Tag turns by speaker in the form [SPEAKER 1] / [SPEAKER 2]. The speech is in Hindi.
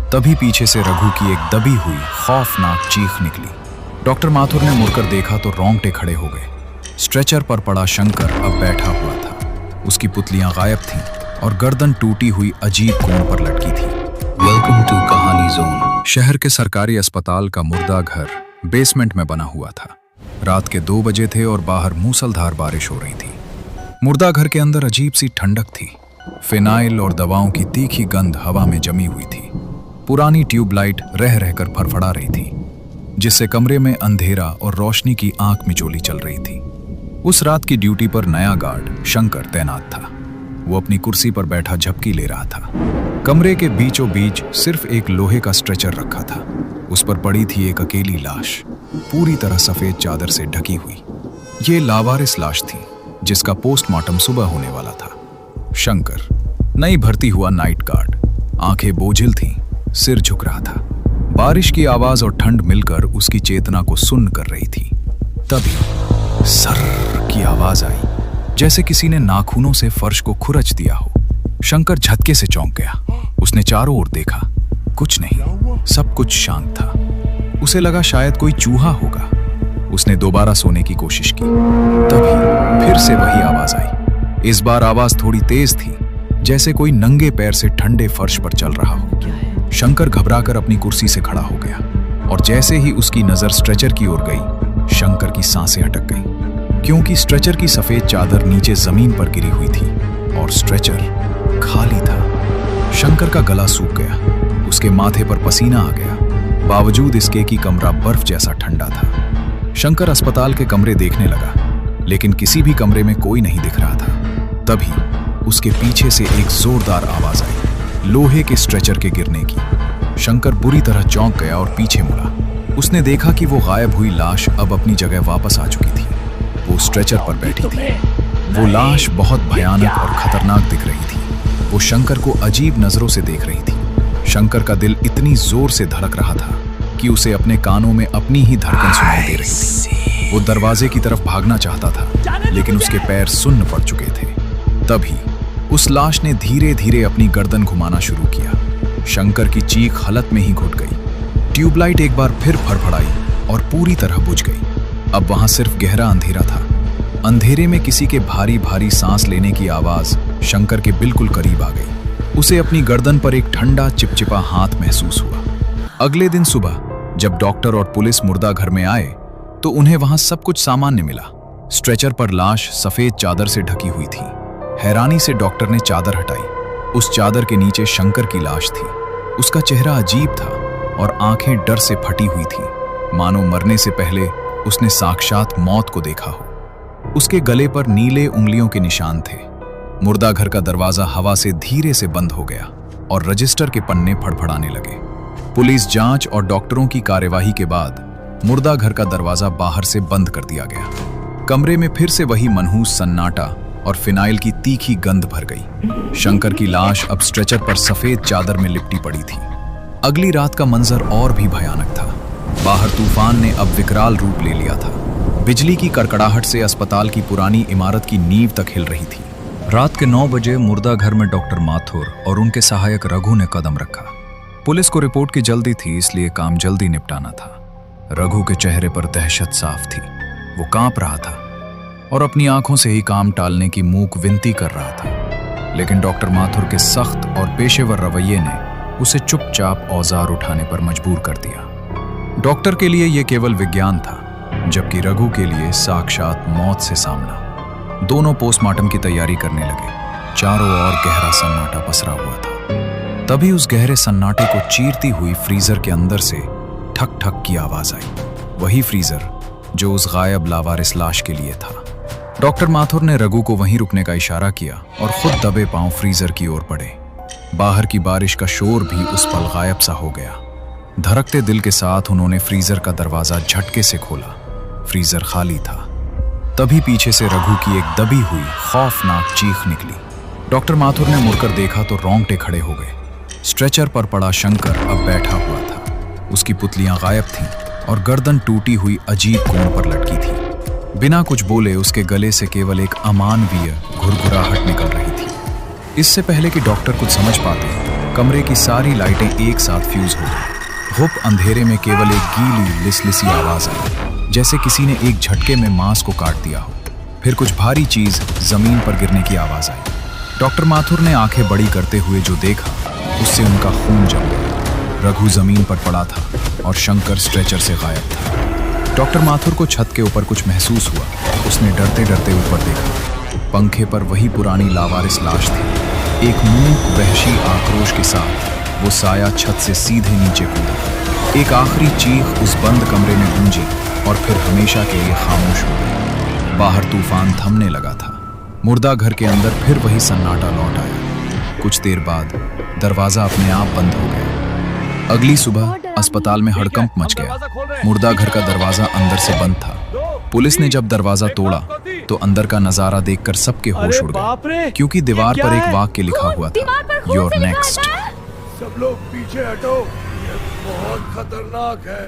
[SPEAKER 1] तभी पीछे से रघु की एक दबी हुई खौफनाक चीख निकली। डॉक्टर माथुर ने मुड़कर देखा तो रोंगटे खड़े हो गए। स्ट्रेचर पर पड़ा शंकर अब बैठा हुआ था। उसकी पुतलियां गायब थीं और गर्दन टूटी हुई अजीब कोण पर लटकी थी।
[SPEAKER 2] वेलकम टू कहानी जोन।
[SPEAKER 1] शहर के सरकारी अस्पताल का मुर्दा घर बेसमेंट में बना हुआ था। रात के 2 बजे थे और बाहर मूसलधार बारिश हो रही थी। मुर्दा घर के अंदर अजीब सी ठंडक थी। फिनाइल और दवाओं की तीखी गंध हवा में जमी हुई थी। पुरानी ट्यूबलाइट रह रहकर फड़फड़ा रही थी, जिससे कमरे में अंधेरा और रोशनी की आंख मिचोली चल रही थी। उस रात की ड्यूटी पर नया गार्ड शंकर तैनात था। वो अपनी कुर्सी पर बैठा झपकी ले रहा था। कमरे के बीचों बीच सिर्फ एक लोहे का स्ट्रेचर रखा था। उस पर पड़ी थी एक अकेली लाश, पूरी तरह सफेद चादर से ढकी हुई। ये लावारिस लाश थी, जिसका पोस्टमार्टम सुबह होने वाला था। शंकर, नई भर्ती हुआ नाइट गार्ड, आंखें बोझिल थीं, सिर झुक रहा था। बारिश की आवाज और ठंड मिलकर उसकी चेतना को सुन्न कर रही थी। तभी सर की आवाज आई, जैसे किसी ने नाखूनों से फर्श को खुरच दिया हो। शंकर झटके से चौंक गया। उसने चारों ओर देखा, कुछ नहीं, सब कुछ शांत था। उसे लगा शायद कोई चूहा होगा। उसने दोबारा सोने की कोशिश की। तभी फिर से वही आवाज आई। इस बार आवाज थोड़ी तेज थी, जैसे कोई नंगे पैर से ठंडे फर्श पर चल रहा हो। शंकर घबराकर अपनी कुर्सी से खड़ा हो गया और जैसे ही उसकी नजर स्ट्रेचर की ओर गई, शंकर की सांसें अटक गईं, क्योंकि स्ट्रेचर की सफेद चादर नीचे जमीन पर गिरी हुई थी और स्ट्रेचर खाली था। शंकर का गला सूख गया। उसके माथे पर पसीना आ गया। बावजूद इसके कि कमरा बर्फ जैसा ठंडा था। शंकर अस्पताल के कमरे देखने लगा, लेकिन किसी भी कमरे में कोई नहीं दिख रहा था। तभी उसके पीछे से एक जोरदार आवाज आई, लोहे के स्ट्रेचर के गिरने की। शंकर बुरी तरह चौंक गया और पीछे मुड़ा। उसने देखा कि वो गायब हुई लाश अब अपनी जगह वापस आ चुकी थी। वो स्ट्रेचर पर बैठी थी। वो लाश बहुत भयानक और खतरनाक दिख रही थी। वो शंकर को अजीब नजरों से देख रही थी। शंकर का दिल इतनी जोर से धड़क रहा था कि उसे अपने कानों में अपनी ही धड़कन सुनाई दे रही थी। वो दरवाजे की तरफ भागना चाहता था, लेकिन उसके पैर सुन्न पड़ चुके थे। तभी उस लाश ने धीरे धीरे अपनी गर्दन घुमाना शुरू किया। शंकर की चीख हलक में ही घुट गई। ट्यूबलाइट एक बार फिर फड़फड़ाई और पूरी तरह बुझ गई। अब वहां सिर्फ गहरा अंधेरा था। अंधेरे में किसी के भारी भारी सांस लेने की आवाज शंकर के बिल्कुल करीब आ गई। उसे अपनी गर्दन पर एक ठंडा चिपचिपा हाथ महसूस हुआ। अगले दिन सुबह जब डॉक्टर और पुलिस मुर्दा घर में आए तो उन्हें वहां सब कुछ सामान्य मिला। स्ट्रेचर पर लाश सफेद चादर से ढकी हुई थी। हैरानी से डॉक्टर ने चादर हटाई। उस चादर के नीचे शंकर की लाश थी। उसका चेहरा अजीब था और आंखें डर से फटी हुई थी, मानो मरने से पहले उसने साक्षात मौत को देखा हो। उसके गले पर नीले उंगलियों के निशान थे। मुर्दा घर का दरवाजा हवा से धीरे से बंद हो गया और रजिस्टर के पन्ने फड़फड़ाने लगे। पुलिस जांच और डॉक्टरों की कार्यवाही के बाद मुर्दा घर का दरवाजा बाहर से बंद कर दिया गया। कमरे में फिर से वही मनहूस सन्नाटा और फिनाइल की तीखी गंध भर गई। शंकर की लाश अब स्ट्रेचर पर सफेद चादर में लिपटी पड़ी थी। अगली रात का मंजर और भी भयानक था। बाहर तूफान ने अब विकराल रूप ले लिया था। बिजली की कड़कड़ाहट से अस्पताल की पुरानी इमारत की नींव तक हिल रही थी। रात के 9 बजे मुर्दा घर में डॉक्टर माथुर और उनके सहायक रघु ने कदम रखा। पुलिस को रिपोर्ट की जल्दी थी, इसलिए काम जल्दी निपटाना था। रघु के चेहरे पर दहशत साफ थी। वो कांप रहा था और अपनी आंखों से ही काम टालने की मूक विनती कर रहा था, लेकिन डॉक्टर माथुर के सख्त और पेशेवर रवैये ने उसे चुपचाप औजार उठाने पर मजबूर कर दिया। डॉक्टर के लिए यह केवल विज्ञान था, जबकि रघु के लिए साक्षात मौत से सामना। दोनों पोस्टमार्टम की तैयारी करने लगे। चारों ओर गहरा सन्नाटा पसरा हुआ था। तभी उस गहरे सन्नाटे को चीरती हुई फ्रीजर के अंदर से ठक ठक की आवाज आई। वही फ्रीजर जो उस गायब लावारिस लाश के लिए था। डॉक्टर माथुर ने रघु को वहीं रुकने का इशारा किया और खुद दबे पांव फ्रीजर की ओर बढ़े। बाहर की बारिश का शोर भी उस पल गायब सा हो गया। धड़कते दिल के साथ उन्होंने फ्रीजर का दरवाजा झटके से खोला। फ्रीजर खाली था। तभी पीछे से रघु की एक दबी हुई खौफनाक चीख निकली। डॉक्टर माथुर ने मुड़कर देखा तो रोंगटे खड़े हो गए। स्ट्रेचर पर पड़ा शंकर अब बैठा हुआ था। उसकी पुतलियां गायब थीं और गर्दन टूटी हुई अजीब कोण पर लटकी थी। बिना कुछ बोले उसके गले से केवल एक अमानवीय घुरघुराहट निकल रही थी। इससे पहले कि डॉक्टर कुछ समझ पाते, कमरे की सारी लाइटें एक साथ फ्यूज हो गई। हुप अंधेरे में केवल एक गीली लिसलिसी आवाज आई, जैसे किसी ने एक झटके में मांस को काट दिया हो। फिर कुछ भारी चीज जमीन पर गिरने की आवाज आई। डॉक्टर माथुर ने आंखें बड़ी करते हुए जो देखा, उससे उनका खून जम गया। रघु जमीन पर पड़ा था और शंकर स्ट्रेचर से गायब था। डॉक्टर माथुर को छत के ऊपर कुछ महसूस हुआ। उसने डरते डरते ऊपर देखा। पंखे पर वही पुरानी लावारिस लाश थी। एक मूक वहशी आक्रोश के साथ वो साया छत से सीधे नीचे कूदा। एक आखिरी चीख उस बंद कमरे में गूंजी और फिर हमेशा के लिए खामोश हो गई। बाहर तूफान थमने लगा था। मुर्दा घर के अंदर फिर वही सन्नाटा लौट आया। कुछ देर बाद दरवाजा अपने आप बंद हो गया। अगली सुबह अस्पताल में हड़कंप मच गया। मुर्दा घर का दरवाजा अंदर से बंद था। पुलिस ने जब दरवाजा तोड़ा तो अंदर का नजारा देखकर सबके होश उड़ गए, क्योंकि दीवार पर एक वाक्य लिखा हुआ था, योर नेक्स्ट।
[SPEAKER 3] सब लोग पीछे हटो, ये बहुत खतरनाक है।